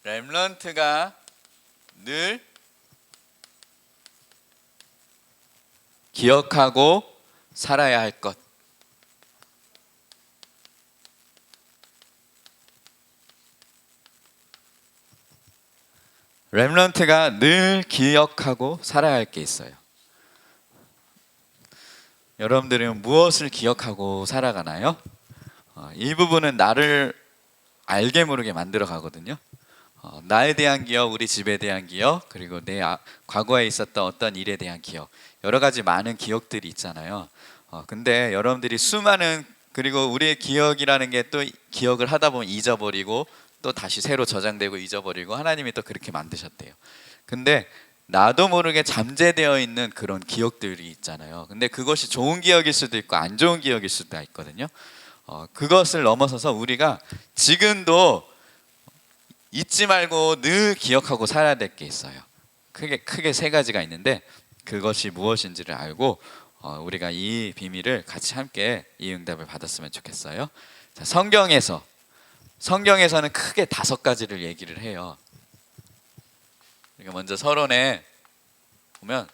렘넌트가 늘 기억하고 살아야 할 것. 렘넌트가 늘 기억하고 살아야 할 게 있어요. 여러분들은 무엇을 기억하고 살아가나요? 이 부분은 나를 알게 모르게 만들어 가거든요. 나에 대한 기억, 우리 집에 대한 기억, 그리고 내 과거에 있었던 어떤 일에 대한 기억, 여러 가지 많은 기억들이 있잖아요. 근데 여러분들이 수많은, 그리고 우리의 기억이라는 게 또 기억을 하다 보면 잊어버리고 또 다시 새로 저장되고 잊어버리고, 하나님이 또 그렇게 만드셨대요. 근데 나도 모르게 잠재되어 있는 그런 기억들이 있잖아요. 근데 그것이 좋은 기억일 수도 있고 안 좋은 기억일 수도 있거든요. 그것을 넘어서서 우리가 지금도 잊지 말고 늘 기억하고 살아야 될 게 있어요. 크게 세 가지가 있는데, 그것이 무엇인지를 알고 우리가 이 비밀을 같이 함께 이 응답을 받았으면 좋겠어요. 자, 성경에서는 크게 5가지를 얘기를 해요. 그러니까 먼저 서론에 보면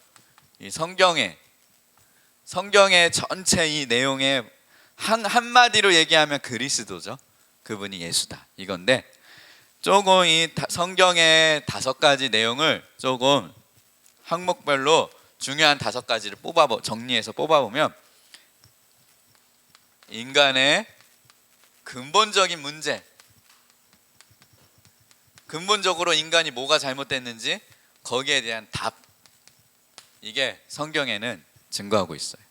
이 성경의 전체 이 내용에 한마디로 얘기하면 그리스도죠. 그분이 예수다, 이건데, 조금 이 성경의 5가지 내용을 조금 항목별로 중요한 5가지를 정리해서 뽑아보면, 인간의 근본적인 문제, 근본적으로 인간이 뭐가 잘못됐는지 거기에 대한 답, 이게 성경에는 증거하고 있어요.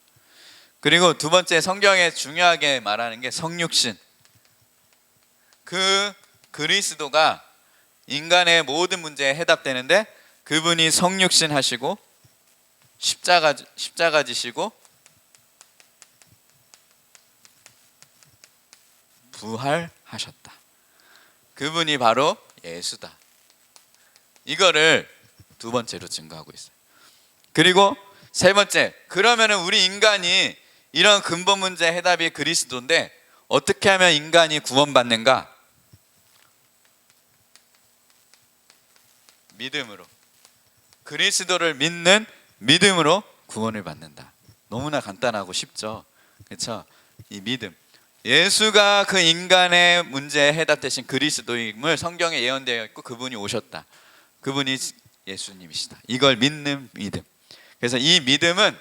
그리고 두 번째, 성경에 중요하게 말하는 게 성육신. 그 그리스도가 인간의 모든 문제에 해답되는데, 그분이 성육신 하시고 십자가 지시고 부활하셨다. 그분이 바로 예수다. 이거를 두 번째로 증거하고 있어요. 그리고 세 번째, 그러면은 우리 인간이 이런 근본 문제의 해답이 그리스도인데 어떻게 하면 인간이 구원받는가? 믿음으로. 그리스도를 믿는 믿음으로 구원을 받는다. 너무나 간단하고 쉽죠. 그렇죠? 이 믿음. 예수가 그 인간의 문제에 해답되신 그리스도임을 성경에 예언되어 있고, 그분이 오셨다. 그분이 예수님이시다. 이걸 믿는 믿음. 그래서 이 믿음은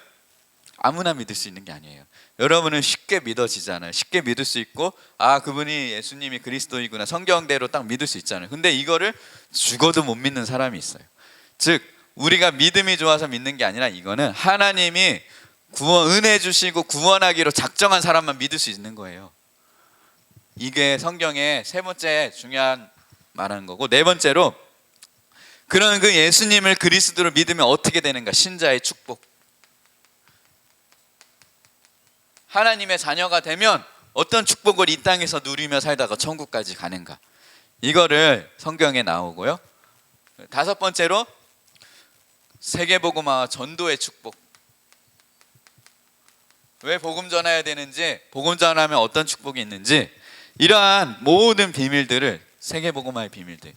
아무나 믿을 수 있는 게 아니에요. 여러분은 쉽게 믿어지잖아요. 쉽게 믿을 수 있고, 그분이 예수님이 그리스도이구나, 성경대로 딱 믿을 수 있잖아요. 근데 이거를 죽어도 못 믿는 사람이 있어요. 즉, 우리가 믿음이 좋아서 믿는 게 아니라, 이거는 하나님이 은혜 주시고 구원하기로 작정한 사람만 믿을 수 있는 거예요. 이게 성경의 세 번째 중요한 말하는 거고, 네 번째로, 그런 그 예수님을 그리스도로 믿으면 어떻게 되는가? 신자의 축복. 하나님의 자녀가 되면 어떤 축복을 이 땅에서 누리며 살다가 천국까지 가는가? 이거를 성경에 나오고요. 5번째로, 세계복음화와 전도의 축복. 왜 복음 전해야 되는지, 복음 전하면 어떤 축복이 있는지, 이러한 모든 비밀들을, 세계복음화의 비밀들,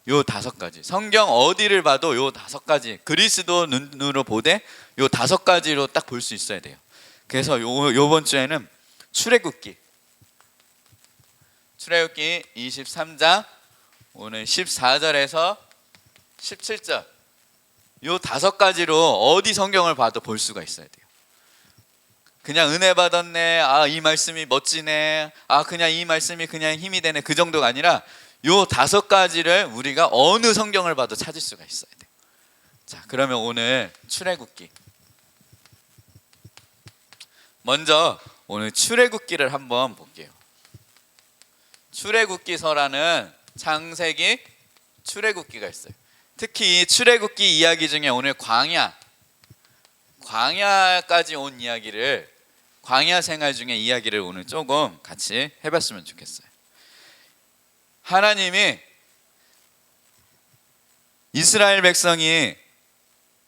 요 5가지, 성경 어디를 봐도 요 5가지, 그리스도 눈으로 보되 요 5가지로 딱 볼 수 있어야 돼요. 그래서 요번 주에는 출애굽기 23장 오늘 14절에서 17절, 요 5가지로 어디 성경을 봐도 볼 수가 있어야 돼요. 그냥 은혜 받았네, 이 말씀이 멋지네, 그냥 이 말씀이 그냥 힘이 되네, 그 정도가 아니라 요 5가지를 우리가 어느 성경을 봐도 찾을 수가 있어야 돼요. 자, 그러면 오늘 출애굽기, 먼저 오늘 출애굽기를 한번 볼게요. 출애굽기서라는 창세기, 출애굽기가 있어요. 특히 이 출애굽기 이야기 중에 오늘 광야까지 온 이야기를, 광야 생활 중에 이야기를 오늘 조금 같이 해봤으면 좋겠어요. 하나님이 이스라엘 백성이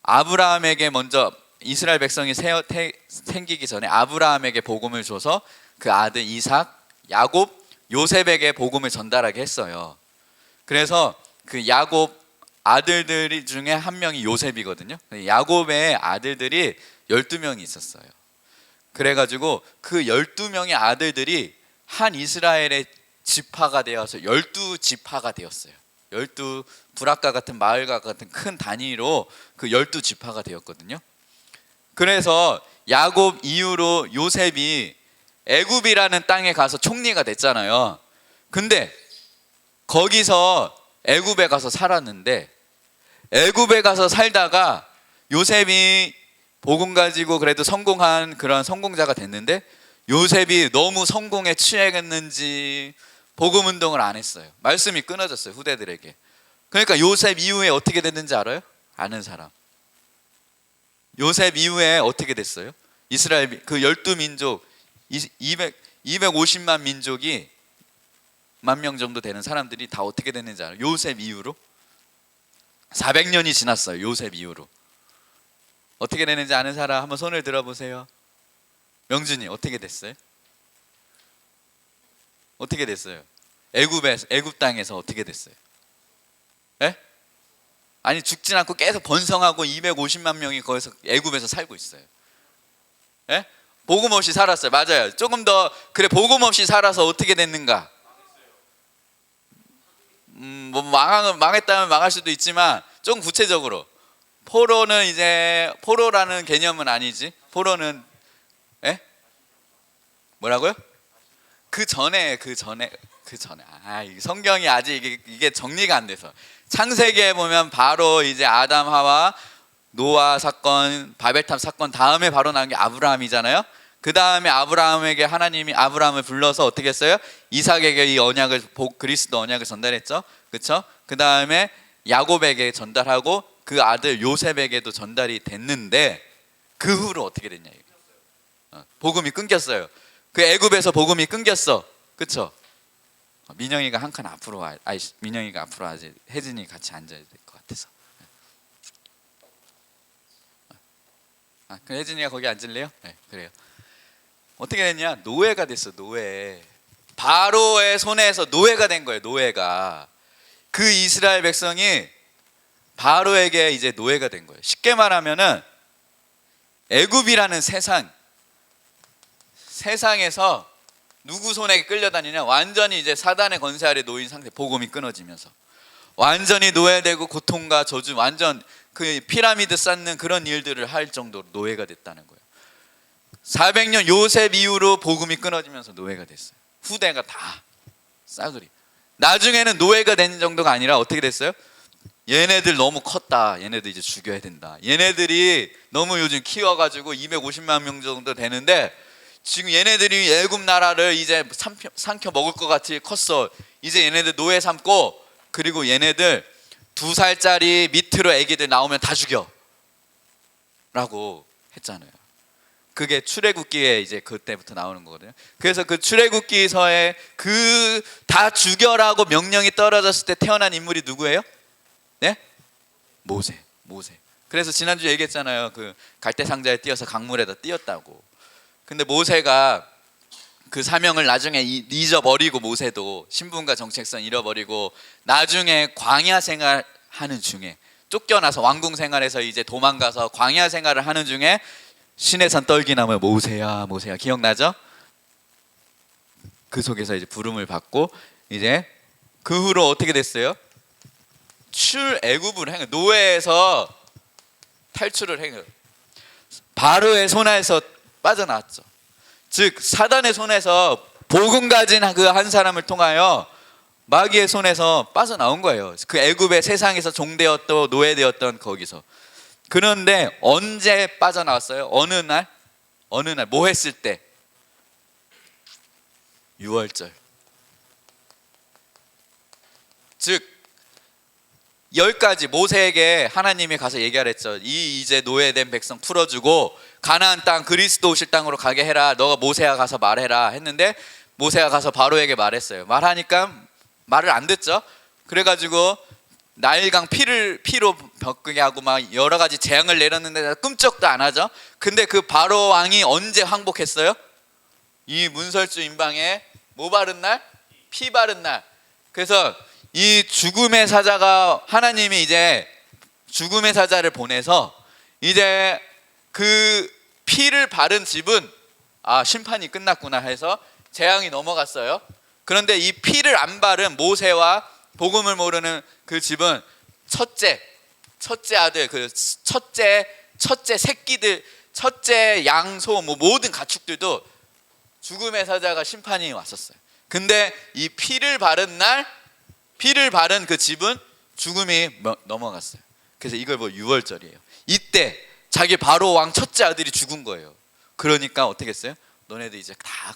아브라함에게 먼저, 이스라엘 백성이 생기기 전에 아브라함에게 복음을 줘서 그 아들 이삭, 야곱, 요셉에게 복음을 전달하게 했어요. 그래서 그 야곱 아들들 중에 한 명이 요셉이거든요. 야곱의 아들들이 12명이 있었어요. 그래가지고 그 12명의 아들들이 한 이스라엘의 지파가 되어서 12지파가 되었어요. 12 브라카 같은 마을과 같은 큰 단위로 그 12지파가 되었거든요. 그래서 야곱 이후로 요셉이 애굽이라는 땅에 가서 총리가 됐잖아요. 근데 거기서 애굽에 가서 살았는데, 애굽에 가서 살다가 요셉이 복음 가지고 그래도 성공한 그런 성공자가 됐는데, 요셉이 너무 성공에 취했는지 복음 운동을 안 했어요. 말씀이 끊어졌어요, 후대들에게. 그러니까 요셉 이후에 어떻게 됐는지 알아요? 아는 사람. 요셉 이후에 어떻게 됐어요? 이스라엘 그 12민족 250만 민족이 10,000명 정도 되는 사람들이 다 어떻게 됐는지 알아요? 요셉 이후로 400년이 지났어요. 요셉 이후로 어떻게 되는지 아는 사람 한번 손을 들어보세요. 명준이 어떻게 됐어요? 어떻게 됐어요? 애굽 땅에서 어떻게 됐어요? 예? 아니 죽진 않고 계속 번성하고 250만 명이 거기서 애굽에서 살고 있어요. 예? 복음 없이 살았어요. 맞아요. 조금 더 그래 복음 없이 살아서 어떻게 됐는가? 뭐 망했다면 망할 수도 있지만 좀 구체적으로 포로라는 개념은 아니지. 포로는 예? 뭐라고요? 그 전에 성경이 아직 이게 정리가 안 돼서 창세기에 보면 바로 이제 아담 하와 노아 사건 바벨탑 사건 다음에 바로 나온 게 아브라함이잖아요. 그 다음에 아브라함에게 하나님이 아브라함을 불러서 어떻게 했어요? 이삭에게 이 언약을 그리스도 언약을 전달했죠. 그렇죠? 그 다음에 야곱에게 전달하고 그 아들 요셉에게도 전달이 됐는데 그 후로 어떻게 됐냐 이거. 복음이 끊겼어요. 그 애굽에서 복음이 끊겼어. 그렇죠? 민영이가 한 칸 앞으로 민영이가 앞으로 와야지. 혜진이 같이 앉아야 될 것 같아서. 그럼 혜진이가 거기 앉을래요? 네, 그래요. 어떻게 됐냐? 노예가 됐어. 노예. 바로의 손에서 노예가 된 거예요. 노예가. 그 이스라엘 백성이 바로에게 이제 노예가 된 거예요. 쉽게 말하면은 애굽이라는 세상에서 누구 손에 끌려다니냐? 완전히 이제 사단의 권세 아래 놓인 상태. 복음이 끊어지면서 완전히 노예되고 고통과 저주, 완전 그 피라미드 쌓는 그런 일들을 할 정도로 노예가 됐다는 거예요. 400년 요셉 이후로 복음이 끊어지면서 노예가 됐어요. 후대가 다 싸그리. 나중에는 노예가 된 정도가 아니라 어떻게 됐어요? 얘네들 너무 컸다. 얘네들 이제 죽여야 된다. 얘네들이 너무 요즘 키워가지고 250만 명 정도 되는데 지금 얘네들이 애굽 나라를 이제 삼켜 먹을 것 같이 컸어. 이제 얘네들 노예 삼고, 그리고 얘네들 2살짜리 밑으로 애기들 나오면 다 죽여 라고 했잖아요. 그게 출애굽기에 이제 그때부터 나오는 거거든요. 그래서 그 출애굽기서에 그 다 죽여라고 명령이 떨어졌을 때 태어난 인물이 누구예요? 네? 모세. 그래서 지난주 얘기했잖아요. 그 갈대 상자에 띄어서 강물에다 띄었다고. 근데 모세가 그 사명을 나중에 잊어버리고, 모세도 신분과 정체성 잃어버리고 나중에 광야 생활하는 중에 쫓겨나서 왕궁 생활에서 이제 도망가서 광야 생활을 하는 중에 시내산 떨기나무 모세야 기억나죠? 그 속에서 이제 부름을 받고 이제 그 후로 어떻게 됐어요? 출애굽을 한 거예요. 노예에서 탈출을 한 거예요. 바로의 손에서 빠져나왔죠. 즉 사단의 손에서 복음 가진 그 한 사람을 통하여 마귀의 손에서 빠져나온 거예요. 그 애굽의 세상에서 종되었던 노예되었던 거기서. 그런데 언제 빠져나왔어요? 어느 날 뭐 했을 때? 유월절. 즉 10가지 모세에게 하나님이 가서 얘기하랬죠. 이제 노예된 백성 풀어주고 가나안 땅 그리스도 오실 땅으로 가게 해라. 너가 모세가 가서 말해라 했는데 모세가 가서 바로에게 말했어요. 말하니까 말을 안 듣죠. 그래가지고 나일강 피로 벽게 하고 막 여러 가지 재앙을 내렸는데 끔찍도 안 하죠. 근데 그 바로 왕이 언제 항복했어요? 이 문설주 임방에 뭐 바른 날? 피 바른 날. 그래서 이 죽음의 사자가 하나님이 이제 죽음의 사자를 보내서 이제 그 피를 바른 집은 심판이 끝났구나 해서 재앙이 넘어갔어요. 그런데 이 피를 안 바른 모세와 복음을 모르는 그 집은 첫째 아들, 그 첫째 새끼들, 첫째 양소, 모든 가축들도 죽음의 사자가 심판이 왔었어요. 근데 이 피를 바른 그 집은 죽음이 넘어갔어요. 그래서 이걸 유월절이에요. 이때 자기 바로 왕 첫째 아들이 죽은 거예요. 그러니까 어떻게 했어요? 너네들 이제 다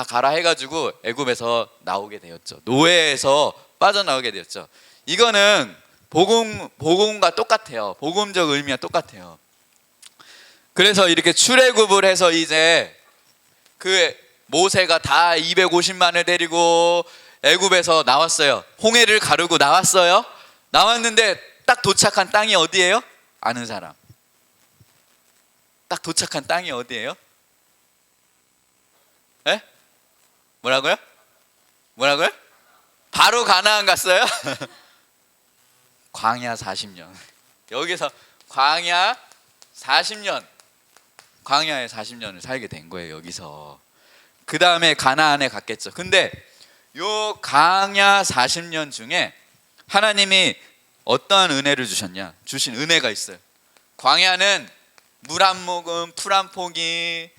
가라 해가지고 애굽에서 나오게 되었죠. 노예에서 빠져나오게 되었죠. 이거는 복음과 똑같아요. 복음적 의미와 똑같아요. 그래서 이렇게 출애굽을 해서 이제 그 모세가 다 250만을 데리고 애굽에서 나왔어요. 홍해를 가르고 나왔어요. 나왔는데 딱 도착한 땅이 어디예요? 아는 사람. 딱 도착한 땅이 어디예요? 에? 뭐라고요? 바로 가나안 갔어요? 광야 40년. 여기서 광야에 40년을 살게 된 거예요. 여기서. 그 다음에 가나안에 갔겠죠. 근데 요 광야 40년 중에 하나님이 어떠한 은혜를 주신 은혜가 있어요. 광야는 물 한 모금, 풀 한 포기,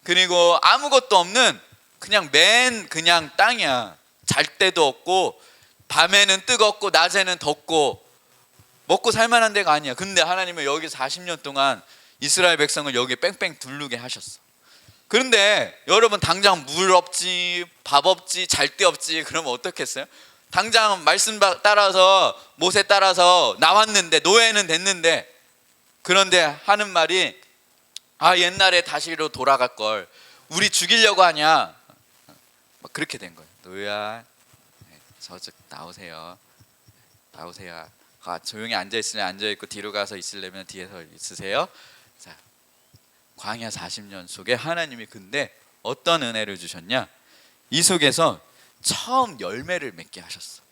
그리고 아무것도 없는 그냥 땅이야. 잘 데도 없고 밤에는 뜨겁고 낮에는 덥고 먹고 살만한 데가 아니야. 근데 하나님은 여기 40년 동안 이스라엘 백성을 여기 뺑뺑 둘르게 하셨어. 그런데 여러분 당장 물 없지, 밥 없지, 잘 데 없지 그러면 어떻겠어요? 당장 말씀 따라서 모세 따라서 나왔는데 노예는 됐는데, 그런데 하는 말이 옛날에 다시로 돌아갈 걸, 우리 죽이려고 하냐, 막 그렇게 된 거예요. 노예야, 저쪽 나오세요. 조용히 앉아있으면 앉아있고 뒤로 가서 있으려면 뒤에서 있으세요. 자, 광야 40년 속에 하나님이 근데 어떤 은혜를 주셨냐, 이 속에서 처음 열매를 맺게 하셨어.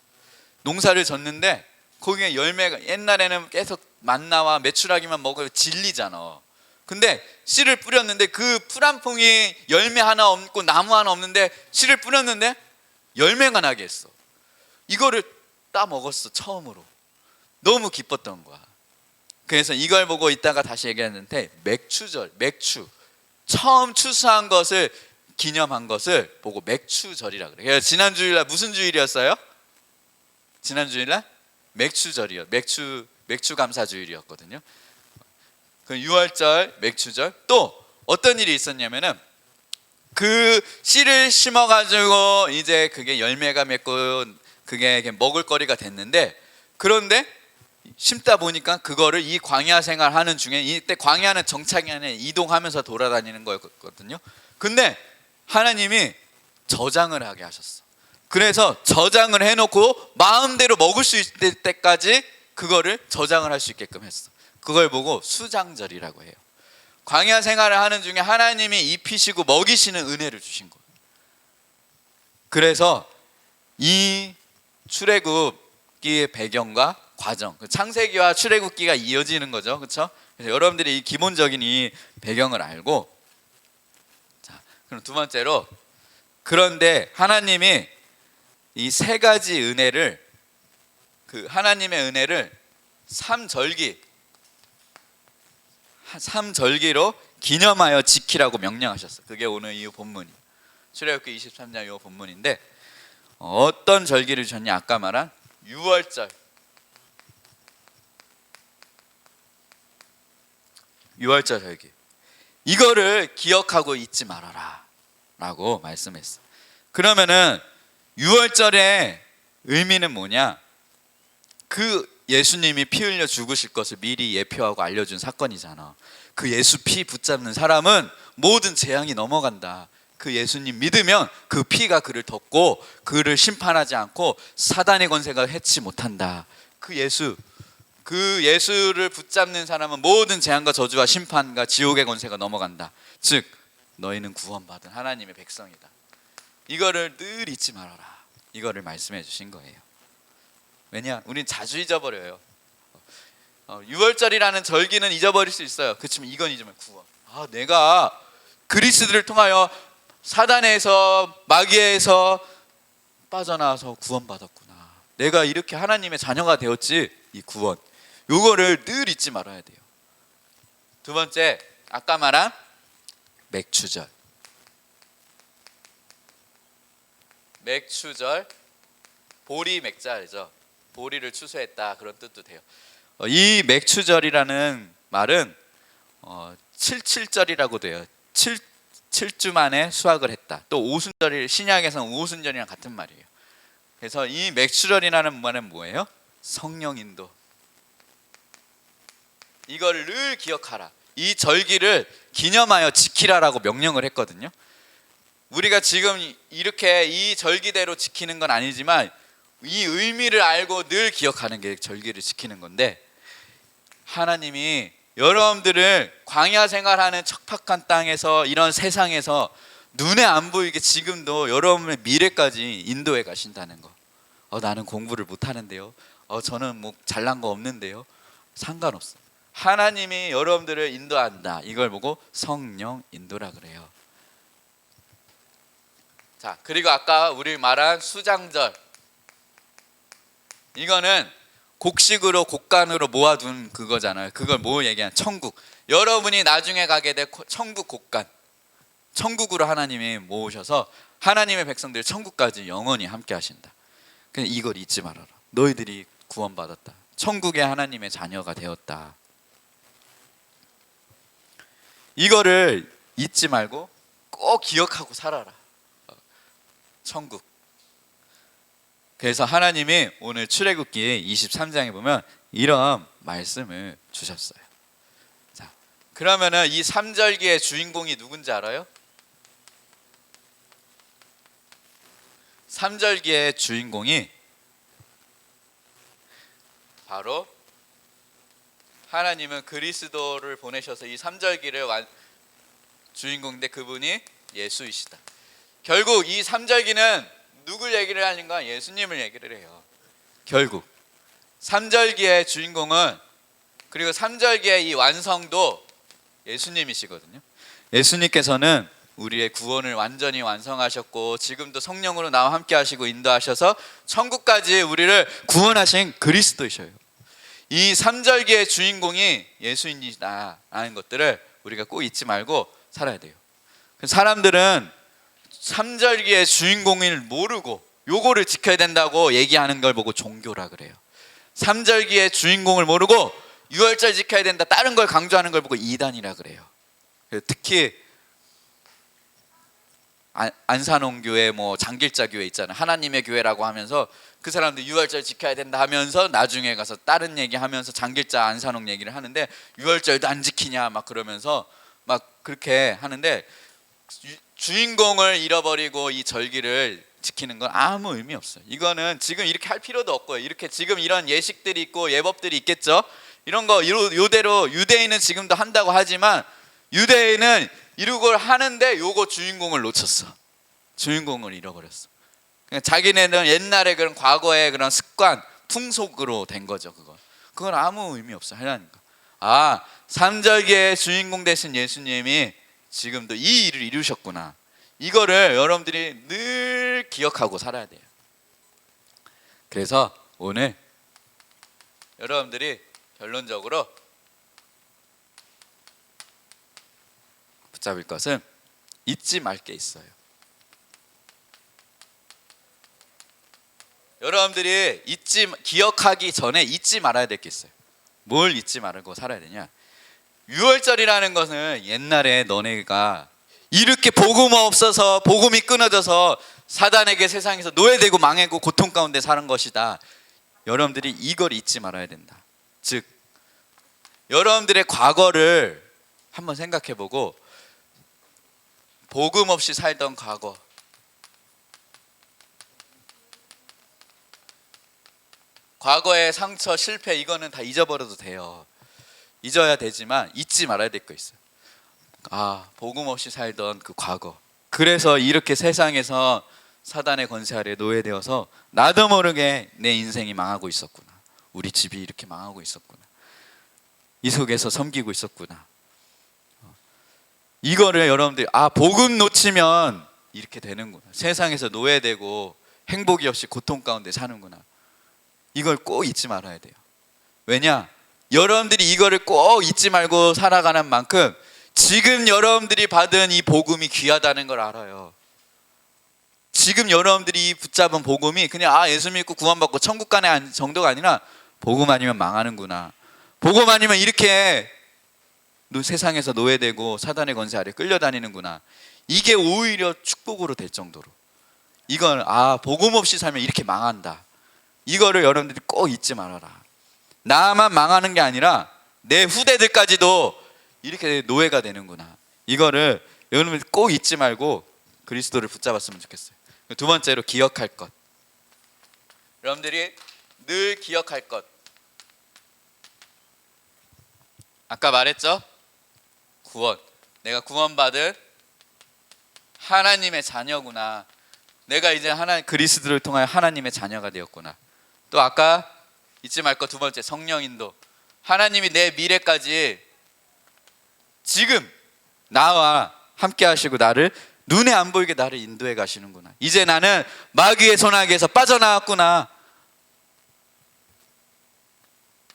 농사를 졌는데 거기에 열매가, 옛날에는 계속 만나와 메추라기만 먹어도 질리잖아. 근데 씨를 뿌렸는데 그 풀 한 퐁이 열매 하나 없고 나무 하나 없는데 씨를 뿌렸는데 열매가 나게 했어. 이거를 따 먹었어. 처음으로. 너무 기뻤던 거야. 그래서 이걸 보고 이따가 다시 얘기했는데 맥추절, 처음 추수한 것을 기념한 것을 보고 맥추절이라 그래요. 그래서 지난 주일날 무슨 주일이었어요? 지난 주일날 맥추절이요. 맥추 감사 주일이었거든요. 그 6월절 맥추절. 또 어떤 일이 있었냐면은 그 씨를 심어가지고 이제 그게 열매가 맺고 그게 먹을거리가 됐는데, 그런데 심다 보니까 그거를 이 광야 생활하는 중에, 이때 광야는 정착이 아니라 이동하면서 돌아다니는 거였거든요. 근데 하나님이 저장을 하게 하셨어. 그래서 저장을 해놓고 마음대로 먹을 수 있을 때까지 그거를 저장을 할 수 있게끔 했어. 그걸 보고 수장절이라고 해요. 광야 생활을 하는 중에 하나님이 입히시고 먹이시는 은혜를 주신 거예요. 그래서 이 출애굽기의 배경과 과정, 창세기와 출애굽기가 이어지는 거죠. 그렇죠? 그래서 여러분들이 이 기본적인 이 배경을 알고, 자, 그럼 두 번째로, 그런데 하나님이 이 세 가지 은혜를, 그 하나님의 은혜를 삼절기로 기념하여 지키라고 명령하셨어요. 그게 오늘 이 본문이 출애굽기 23장 이 본문인데, 어떤 절기를 주셨냐, 아까 말한 6월절, 6월절 절기, 이거를 기억하고 잊지 말아라 라고 말씀했어. 그러면은 6월절의 의미는 뭐냐, 그 예수님이 피 흘려 죽으실 것을 미리 예표하고 알려준 사건이잖아. 그 예수 피 붙잡는 사람은 모든 재앙이 넘어간다. 그 예수님 믿으면 그 피가 그를 덮고 그를 심판하지 않고 사단의 권세가 해치 못한다. 그 예수를 붙잡는 사람은 모든 재앙과 저주와 심판과 지옥의 권세가 넘어간다. 즉 너희는 구원받은 하나님의 백성이다. 이거를 늘 잊지 말아라. 이거를 말씀해 주신 거예요. 왜냐? 우린 자주 잊어버려요. 6월절이라는 절기는 잊어버릴 수 있어요. 그렇지만 이건 잊으면 구원. 내가 그리스도를 통하여 사단에서 마귀에서 빠져나와서 구원받았구나. 내가 이렇게 하나님의 자녀가 되었지. 이 구원. 요거를 늘 잊지 말아야 돼요. 두 번째, 아까 말한 맥추절. 맥추절, 보리 맥자죠. 보리를 추수했다 그런 뜻도 돼요. 이 맥추절이라는 말은 77절이라고 돼요. 7주 만에 수확을 했다. 또 오순절이 신약에서는 오순절이랑 같은 말이에요. 그래서 이 맥추절이라는 말은 뭐예요? 성령 인도. 이걸 늘 기억하라. 이 절기를 기념하여 지키라라고 명령을 했거든요. 우리가 지금 이렇게 이 절기대로 지키는 건 아니지만 이 의미를 알고 늘 기억하는 게 절기를 지키는 건데, 하나님이 여러분들을 광야 생활하는 척박한 땅에서 이런 세상에서 눈에 안 보이게 지금도 여러분의 미래까지 인도해 가신다는 거. 나는 공부를 못 하는데요. 저는 뭐 잘난 거 없는데요. 상관없어. 하나님이 여러분들을 인도한다. 이걸 보고 성령 인도라 그래요. 자, 그리고 아까 우리 말한 수장절. 이거는 곡식으로 곡간으로 모아둔 그거잖아요. 그걸 뭐 얘기하는? 천국. 여러분이 나중에 가게 될 천국 곡간. 천국으로 하나님이 모으셔서 하나님의 백성들 천국까지 영원히 함께 하신다. 그냥 이걸 잊지 말아라. 너희들이 구원받았다. 천국의 하나님의 자녀가 되었다. 이거를 잊지 말고 꼭 기억하고 살아라. 천국. 그래서 하나님이 오늘 출애굽기 23장에 보면 이런 말씀을 주셨어요. 자, 그러면은 이 삼절기의 주인공이 누군지 알아요? 삼절기의 주인공이 바로 하나님은 그리스도를 보내셔서 이 삼절기를 주인공인데 그분이 예수이시다. 결국 이 삼절기는 누굴 얘기를 하는 거야? 예수님을 얘기를 해요. 결국 삼절기의 주인공은, 그리고 삼절기의 이 완성도 예수님이시거든요. 예수님께서는 우리의 구원을 완전히 완성하셨고 지금도 성령으로 나와 함께 하시고 인도하셔서 천국까지 우리를 구원하신 그리스도이셔요. 이 삼절기의 주인공이 예수님이다라는 것들을 우리가 꼭 잊지 말고 살아야 돼요. 사람들은 삼절기의 주인공을 모르고 요거를 지켜야 된다고 얘기하는 걸 보고 종교라 그래요. 삼절기의 주인공을 모르고 유월절 지켜야 된다 다른 걸 강조하는 걸 보고 이단이라 그래요. 특히 안산홍교회 뭐 장길자 교회 있잖아요. 하나님의 교회라고 하면서 그 사람들 유월절 지켜야 된다 하면서 나중에 가서 다른 얘기하면서 장길자 안산홍 얘기를 하는데 유월절도 안 지키냐 막 그러면서 막 그렇게 하는데, 주인공을 잃어버리고 이 절기를 지키는 건 아무 의미 없어요. 이거는 지금 이렇게 할 필요도 없고요. 이렇게 지금 이런 예식들이 있고 예법들이 있겠죠. 이런 거 요대로 유대인은 지금도 한다고 하지만 유대인은 이걸 하는데 요거 주인공을 놓쳤어. 주인공을 잃어버렸어. 그냥 자기네는 옛날에 그런 과거의 그런 습관, 풍속으로 된 거죠. 그건 아무 의미 없어. 하나님과. 삼절기의 주인공 되신 예수님이 지금도 이 일을 이루셨구나. 이거를 여러분들이 늘 기억하고 살아야 돼요. 그래서 오늘 여러분들이 결론적으로 붙잡을 것은 잊지 말 게 있어요. 여러분들이 기억하기 전에 잊지 말아야 될 게 있어요. 뭘 잊지 말고 살아야 되냐? 유월절이라는 것은 옛날에 너네가 이렇게 복음 없어서 복음이 끊어져서 사단에게 세상에서 노예되고 망하고 고통 가운데 사는 것이다. 여러분들이 이걸 잊지 말아야 된다. 즉 여러분들의 과거를 한번 생각해보고 복음 없이 살던 과거, 과거의 상처, 실패 이거는 다 잊어버려도 돼요. 잊어야 되지만 잊지 말아야 될 거 있어요. 복음 없이 살던 그 과거, 그래서 이렇게 세상에서 사단의 권세 아래 노예되어서 나도 모르게 내 인생이 망하고 있었구나. 우리 집이 이렇게 망하고 있었구나. 이 속에서 섬기고 있었구나. 이거를 여러분들이 복음 놓치면 이렇게 되는구나. 세상에서 노예되고 행복이 없이 고통 가운데 사는구나. 이걸 꼭 잊지 말아야 돼요. 왜냐? 여러분들이 이거를 꼭 잊지 말고 살아가는 만큼 지금 여러분들이 받은 이 복음이 귀하다는 걸 알아요. 지금 여러분들이 붙잡은 복음이 그냥 예수 믿고 구원받고 천국 가는 정도가 아니라 복음 아니면 망하는구나. 복음 아니면 이렇게 세상에서 노예되고 사단의 권세 아래 끌려다니는구나. 이게 오히려 축복으로 될 정도로 이건 복음 없이 살면 이렇게 망한다. 이거를 여러분들이 꼭 잊지 말아라. 나만 망하는 게 아니라 내 후대들까지도 이렇게 노예가 되는구나. 이거를 여러분들 꼭 잊지 말고 그리스도를 붙잡았으면 좋겠어요. 두 번째로 기억할 것. 여러분들이 늘 기억할 것. 아까 말했죠? 구원. 내가 구원받은 하나님의 자녀구나. 내가 이제 그리스도를 통하여 하나님의 자녀가 되었구나. 또 아까 잊지 말 것 두 번째, 성령 인도. 하나님이 내 미래까지 지금 나와 함께 하시고 나를 눈에 안 보이게 나를 인도해 가시는구나. 이제 나는 마귀의 손아귀에서 빠져나왔구나.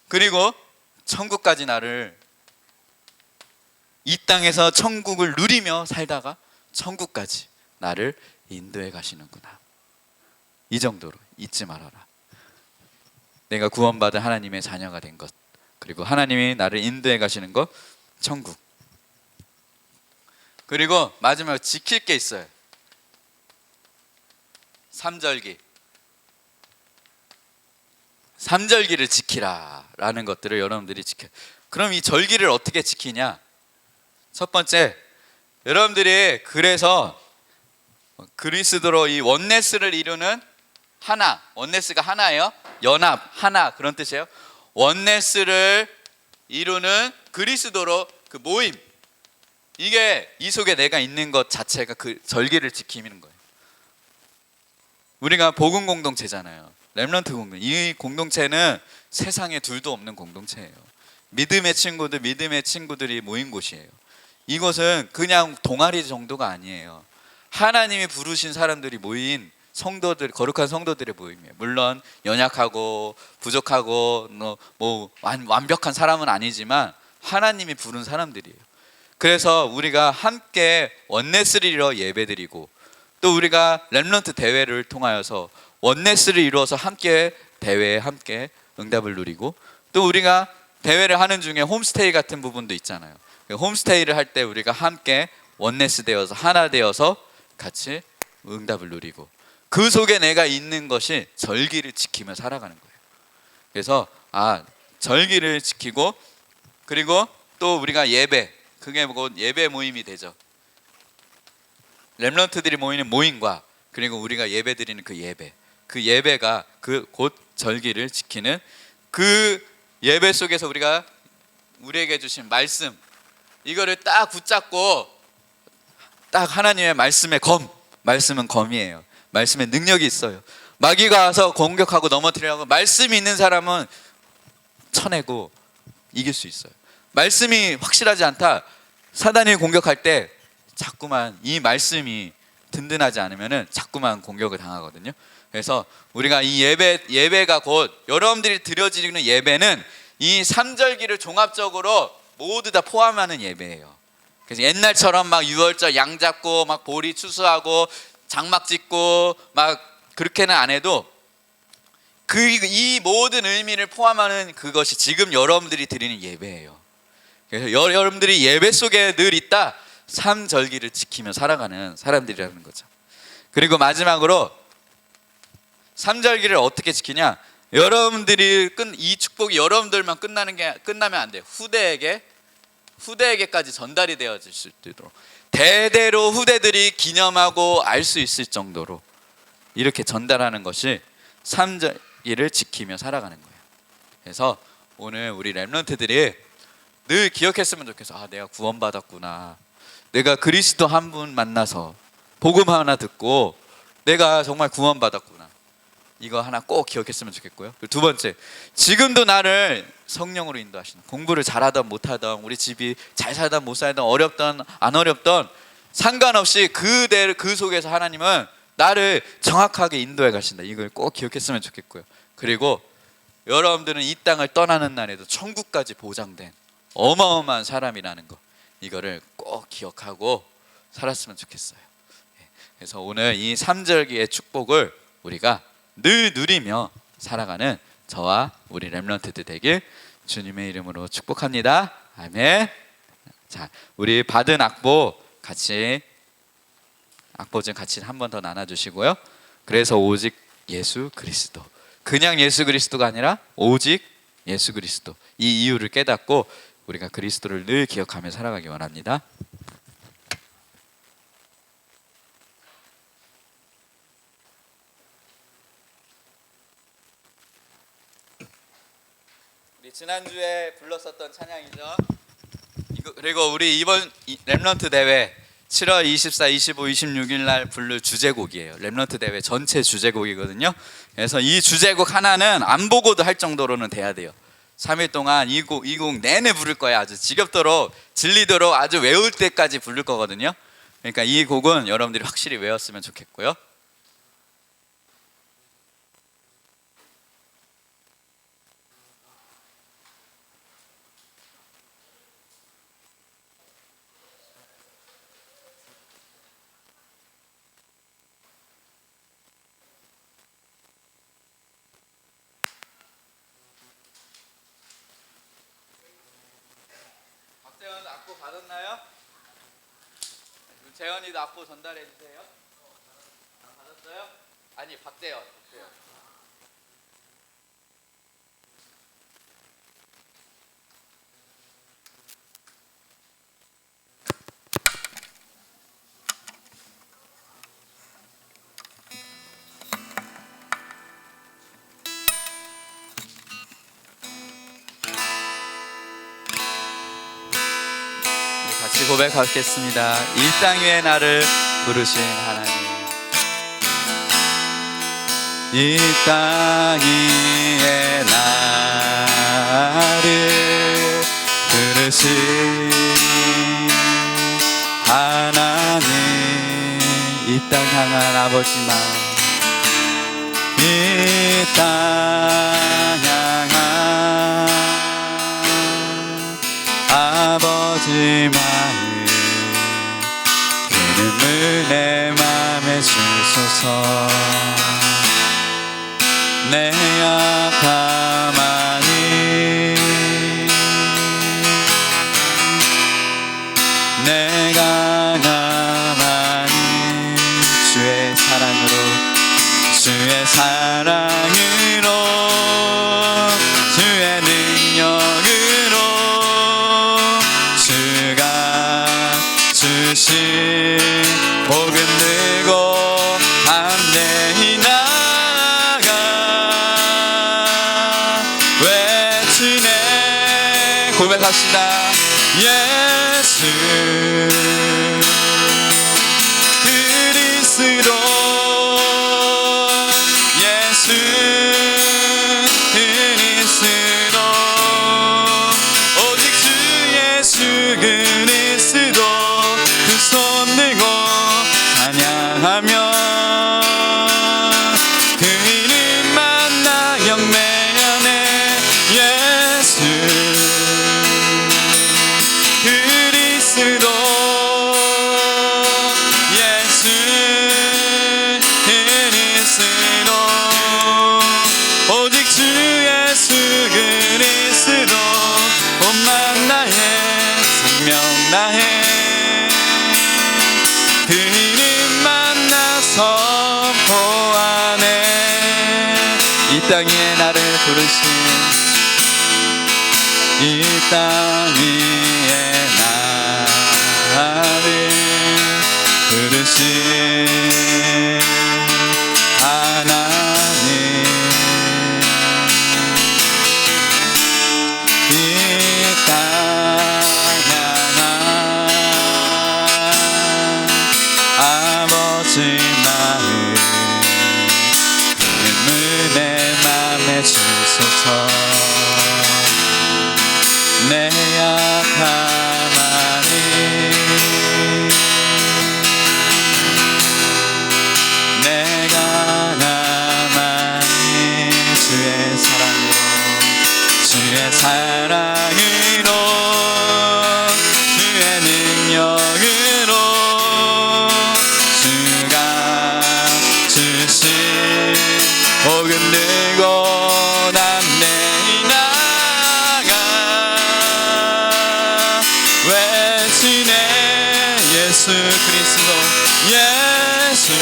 그리고 천국까지 나를 이 땅에서 천국을 누리며 살다가 천국까지 나를 인도해 가시는구나. 이 정도로 잊지 말아라. 내가 구원받은 하나님의 자녀가 된 것, 그리고 하나님이 나를 인도해 가시는 것, 천국. 그리고 마지막으로 지킬 게 있어요. 삼절기. 삼절기를 지키라 라는 것들을 여러분들이 지켜. 그럼 이 절기를 어떻게 지키냐? 첫 번째, 여러분들이 그래서 그리스도로 이 원네스를 이루는 하나, 원네스가 하나예요. 연합, 하나 그런 뜻이에요. 원네스를 이루는 그리스도로 그 모임. 이게 이 속에 내가 있는 것 자체가 그 절기를 지키는 거예요. 우리가 복음 공동체잖아요. 렘넌트 공동. 이 공동체는 세상에 둘도 없는 공동체예요. 믿음의 친구들이 모인 곳이에요. 이것은 그냥 동아리 정도가 아니에요. 하나님이 부르신 사람들이 모인 성도들, 거룩한 성도들의 모임이에요. 물론 연약하고 부족하고 완벽한 사람은 아니지만 하나님이 부른 사람들이에요. 그래서 우리가 함께 원네스를 이루어 예배드리고, 또 우리가 렘넌트 대회를 통하여서 원네스를 이루어서 함께 대회에 함께 응답을 누리고, 또 우리가 대회를 하는 중에 홈스테이 같은 부분도 있잖아요. 홈스테이를 할 때 우리가 함께 원네스 되어서 하나 되어서 같이 응답을 누리고, 그 속에 내가 있는 것이 절기를 지키며 살아가는 거예요. 그래서 절기를 지키고, 그리고 또 우리가 예배, 그게 곧 예배 모임이 되죠. 렘넌트들이 모이는 모임과 그리고 우리가 예배 드리는 그 예배가 그 곧 절기를 지키는 그 예배 속에서 우리가 우리에게 주신 말씀, 이거를 딱 붙잡고 딱 하나님의 말씀의 말씀은 검이에요. 말씀에 능력이 있어요. 마귀가 와서 공격하고 넘어뜨리려고 말씀이 있는 사람은 쳐내고 이길 수 있어요. 말씀이 확실하지 않다, 사단이 공격할 때 자꾸만 이 말씀이 든든하지 않으면은 자꾸만 공격을 당하거든요. 그래서 우리가 이 예배가 곧 여러분들이 드려지는 예배는 이 삼절기를 종합적으로 모두 다 포함하는 예배예요. 그래서 옛날처럼 막 유월절 양 잡고 막 보리 추수하고 장막 짓고 막 그렇게는 안 해도 이 모든 의미를 포함하는 그것이 지금 여러분들이 드리는 예배예요. 그래서 여러분들이 예배 속에 늘 있다, 삼절기를 지키며 살아가는 사람들이라는 거죠. 그리고 마지막으로 삼절기를 어떻게 지키냐? 여러분들이 이 축복이 여러분들만 끝나면 안 돼요. 후대에게까지 전달이 되어질 수 있도록 대대로 후대들이 기념하고 알 수 있을 정도로 이렇게 전달하는 것이 삼절기를 지키며 살아가는 거예요. 그래서 오늘 우리 렘넌트들이 늘 기억했으면 좋겠어. 내가 구원받았구나. 내가 그리스도 한 분 만나서 복음 하나 듣고 내가 정말 구원받았구나. 이거 하나 꼭 기억했으면 좋겠고요. 두 번째, 지금도 나를 성령으로 인도하시는, 공부를 잘하던 못하던, 우리 집이 잘 살던 못 살던, 어렵던 안 어렵던 상관없이 그 속에서 하나님은 나를 정확하게 인도해 가신다. 이걸 꼭 기억했으면 좋겠고요. 그리고 여러분들은 이 땅을 떠나는 날에도 천국까지 보장된 어마어마한 사람이라는 거, 이거를 꼭 기억하고 살았으면 좋겠어요. 그래서 오늘 이 3절기의 축복을 우리가 늘 누리며 살아가는 저와 우리 렘넌트들 되길 주님의 이름으로 축복합니다. 아멘. 자, 우리 받은 악보 좀 같이 한 번 더 나눠주시고요. 그래서 오직 예수 그리스도, 그냥 예수 그리스도가 아니라 오직 예수 그리스도, 이 이유를 깨닫고 우리가 그리스도를 늘 기억하며 살아가기 원합니다. 우리 지난주에 불렀었던 찬양이죠. 그리고 우리 이번 렘넌트 대회 7월 24, 25, 26일 날 부를 주제곡이에요. 렘넌트 대회 전체 주제곡이거든요. 그래서 이 주제곡 하나는 안 보고도 할 정도로는 돼야 돼요. 3일 동안 이 곡 내내 부를 거예요. 아주 지겹도록 질리도록 아주 외울 때까지 부를 거거든요. 그러니까 이 곡은 여러분들이 확실히 외웠으면 좋겠고요. 박재현 악보 받았나요? 재현이도 악보 전달해 주세요. 받았어요? 아니, 박재현. 같이 고백하겠습니다. 이 땅 위에 나를 부르신 하나님, 이 땅 위에 나를 부르신 하나님, 이 땅 향한 아버지만, 이 땅 향한 아버지 마음, 이름을 내 맘에 주소서. 내 약함하니 내가 강함하니 주의 사랑으로, 주의 사랑으로, 주의 능력으로, 주가 주신 복음 들고 담대히 나가 외치네. 고백합시다. 예수 그리스도, 예수 그리스도, 오직 주 예수 그리스도, 그 손 들고 찬양하며 그 이름만 나 경배하네. 예수 그리스도, 예수 그리스도, 오직 주 예수 그리스도, 온만 나의 생명 나의 그 이름만 나 선포하네. 이 땅 위에 나를 부르신, 이 땅 위에 나를 부르신 하나님, 이 땅 향한 아버지 마음, 복음 들고 남내 나가 외치네 예수 그리스도 예수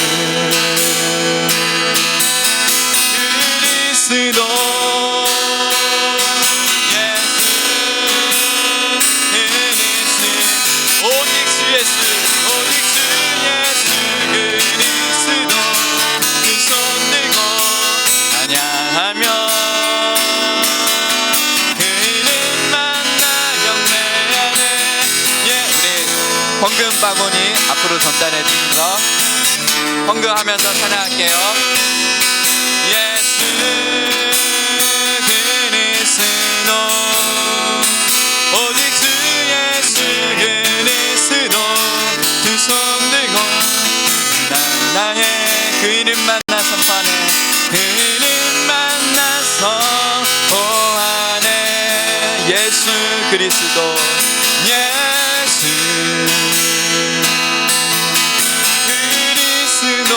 그리스도 오직 주 예수 오직 주 예수 그리스도 그 손 들고 찬양하며 그는 만나 경배하네. 예, 우리 헌금 바구니 앞으로 전달해 주셔서 헌금하면서 찬양할게요. 예수 그리스도 오직 주 예수 그리스도 두 손 들고 난 나의 그 이름 만나 선포하네. 그 이름 만나 선포하네. 예수 그리스도 예수 그리스도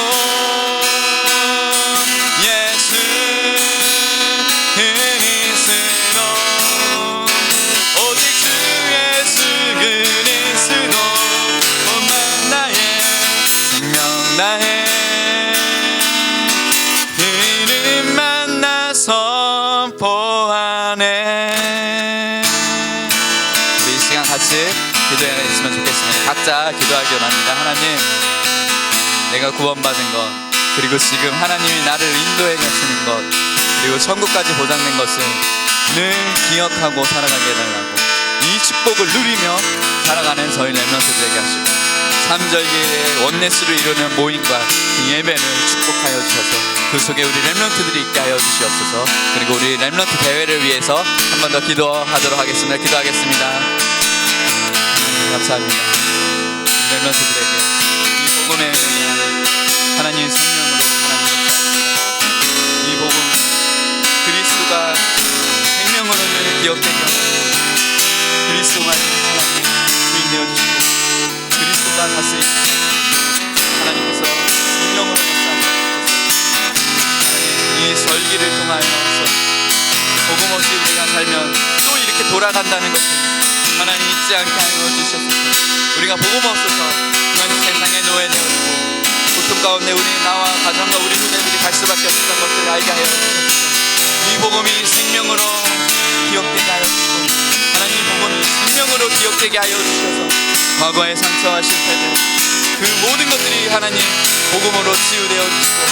예수 그리스도 오직 주 예수 그리스도 오만 나의 생명 나의 그를 만나 선포하네. 우리 이 시간 같이 기도했으면 좋겠습니다. 각자 기도하기 원합니다. 하나님, 내가 구원받은 것, 그리고 지금 하나님이 나를 인도해 가시는 것, 그리고 천국까지 보장된 것을 늘 기억하고 살아가게 해달라고, 이 축복을 누리며 살아가는 저희 렘넌트들에게 하시고, 3절기의 원네스를 이루는 모임과 이 예배를 축복하여 주셔서 그 속에 우리 렘넌트들이 있게 하여 주시옵소서. 그리고 우리 렘넌트 대회를 위해서 한 번 더 기도하도록 하겠습니다. 기도하겠습니다. 감사합니다. 렘넌트들에게 이 복음의 하나님의 성령으로 하나님 역사하십니다. 이 복음 그리스도가 생명으로 늘 기억되게 하고 그리스도만 주인 되어주시고 그리스도가 다스리시고 하나님께서 성령으로 역사하셔서 이 절기를 통하여서 복음 없이 우리가 살면 또 이렇게 돌아간다는 것을 하나님 잊지 않게 하여 주셨소서. 우리가 복음 없어서 하나님 세상에 노예되어지고 고통 가운데 우리 나와 가정과 우리 후대들이 갈 수밖에 없었던 것들을 알게 하여 주셨소서. 이 복음이 생명으로 기억되게 하여 주시고 하나님 복음이 생명으로 기억되게 하여 주셔서 과거의 상처와 실패들 그 모든 것들이 하나님 복음으로 치유되어 주시고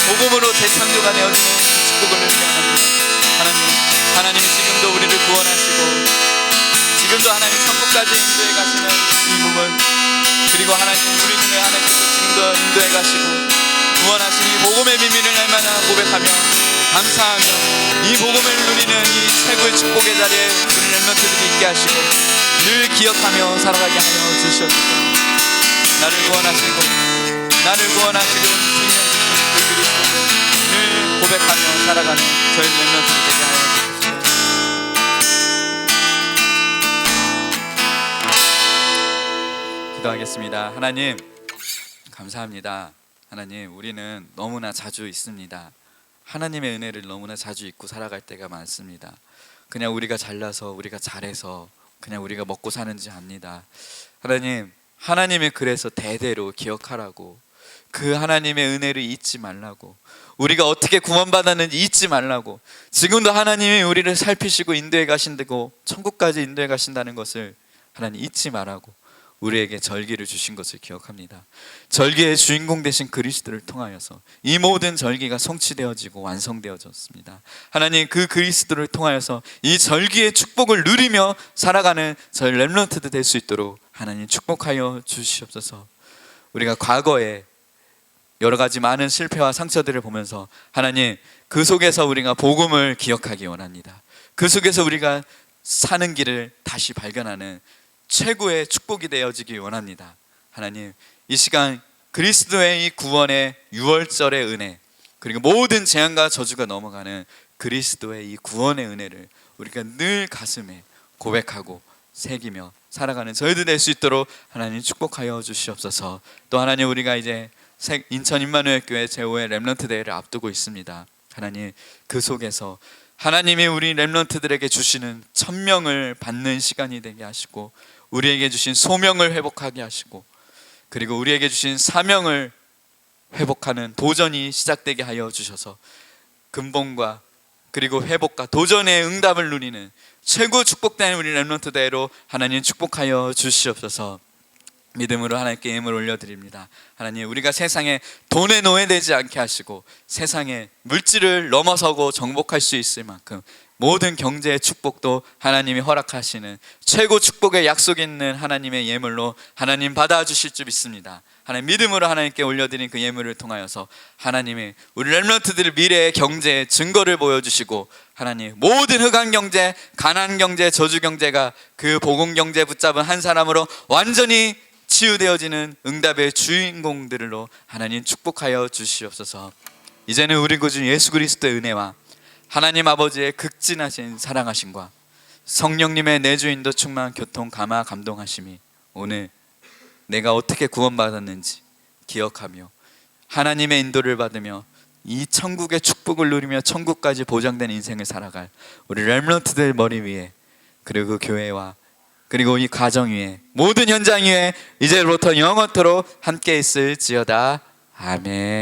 복음으로 재창조가 되어지는 축복을 누리게 합니다. 하나님 지금도 우리를 구원하시고 지금도 하나님 천국까지 인도해 가시는 이 부분 그리고 하나님 우리 중에 하나님께서 지금도 인도해 가시고 구원하신 이 복음의 비밀을 날마다 고백하며 감사하며 이 복음을 누리는 이 최고의 축복의 자리에 우리 렘넌트들이 있게 하시고 늘 기억하며 살아가게 하여 주시옵소서. 나를 구원하시고 생명 주신 그 그리스도를 늘 고백하며 살아가는 저희 렘넌트들 되게 하여 주시옵소서. 기도하겠습니다. 하나님 감사합니다. 하나님 우리는 너무나 자주 있습니다. 하나님의 은혜를 너무나 자주 잊고 살아갈 때가 많습니다. 그냥 우리가 잘나서 우리가 잘해서 그냥 우리가 먹고 사는지 압니다. 하나님 하나님의 그래서 대대로 기억하라고 그 하나님의 은혜를 잊지 말라고 우리가 어떻게 구원받았는지 잊지 말라고 지금도 하나님이 우리를 살피시고 인도해 가신다고 천국까지 인도해 가신다는 것을 하나님 잊지 말라고 우리에게 절기를 주신 것을 기억합니다. 절기의 주인공 되신 그리스도를 통하여서 이 모든 절기가 성취되어지고 완성되어졌습니다. 하나님 그 그리스도를 통하여서 이 절기의 축복을 누리며 살아가는 저희 렘넌트들 될 수 있도록 하나님 축복하여 주시옵소서. 우리가 과거에 여러 가지 많은 실패와 상처들을 보면서 하나님 그 속에서 우리가 복음을 기억하기 원합니다. 그 속에서 우리가 사는 길을 다시 발견하는 최고의 축복이 되어지기 원합니다. 하나님 이 시간 그리스도의 이 구원의 유월절의 은혜 그리고 모든 재앙과 저주가 넘어가는 그리스도의 이 구원의 은혜를 우리가 늘 가슴에 고백하고 새기며 살아가는 저희들 될 수 있도록 하나님 축복하여 주시옵소서. 또 하나님 우리가 이제 인천 임마누엘 교회 제5회 렘넌트 대회를 앞두고 있습니다. 하나님, 그 속에서 하나님이 우리 렘넌트들에게 주시는 천명을 받는 시간이 되게 하시고, 우리에게 주신 소명을 회복하게 하시고, 그리고 우리에게 주신 사명을 회복하는 도전이 시작되게 하여 주셔서 근본과 그리고 회복과 도전의 응답을 누리는 최고 축복된 우리 렘넌트대로 하나님 축복하여 주시옵소서. 믿음으로 하나님께 예물을 올려드립니다. 하나님, 우리가 세상에 돈에 노예되지 않게 하시고 세상에 물질을 넘어서고 정복할 수 있을 만큼 모든 경제의 축복도 하나님이 허락하시는 최고 축복의 약속이 있는 하나님의 예물로 하나님 받아주실 줄 믿습니다. 하나님, 믿음으로 하나님께 올려드린 그 예물을 통하여서 하나님이 우리 렘넌트들 미래의 경제의 증거를 보여주시고, 하나님 모든 흑암 경제, 가난 경제, 저주 경제가 그 복음 경제 붙잡은 한 사람으로 완전히 치유되어지는 응답의 주인공들로 하나님 축복하여 주시옵소서. 이제는 우리 구주 예수 그리스도의 은혜와 하나님 아버지의 극진하신 사랑하심과 성령님의 내주인도 충만한 교통 감화 감동하심이 오늘 내가 어떻게 구원받았는지 기억하며 하나님의 인도를 받으며 이 천국의 축복을 누리며 천국까지 보장된 인생을 살아갈 우리 렘넌트들 머리 위에, 그리고 그 교회와 그리고 이 가정 위에, 모든 현장 위에 이제부터 영원토록 함께 있을지어다. 아멘.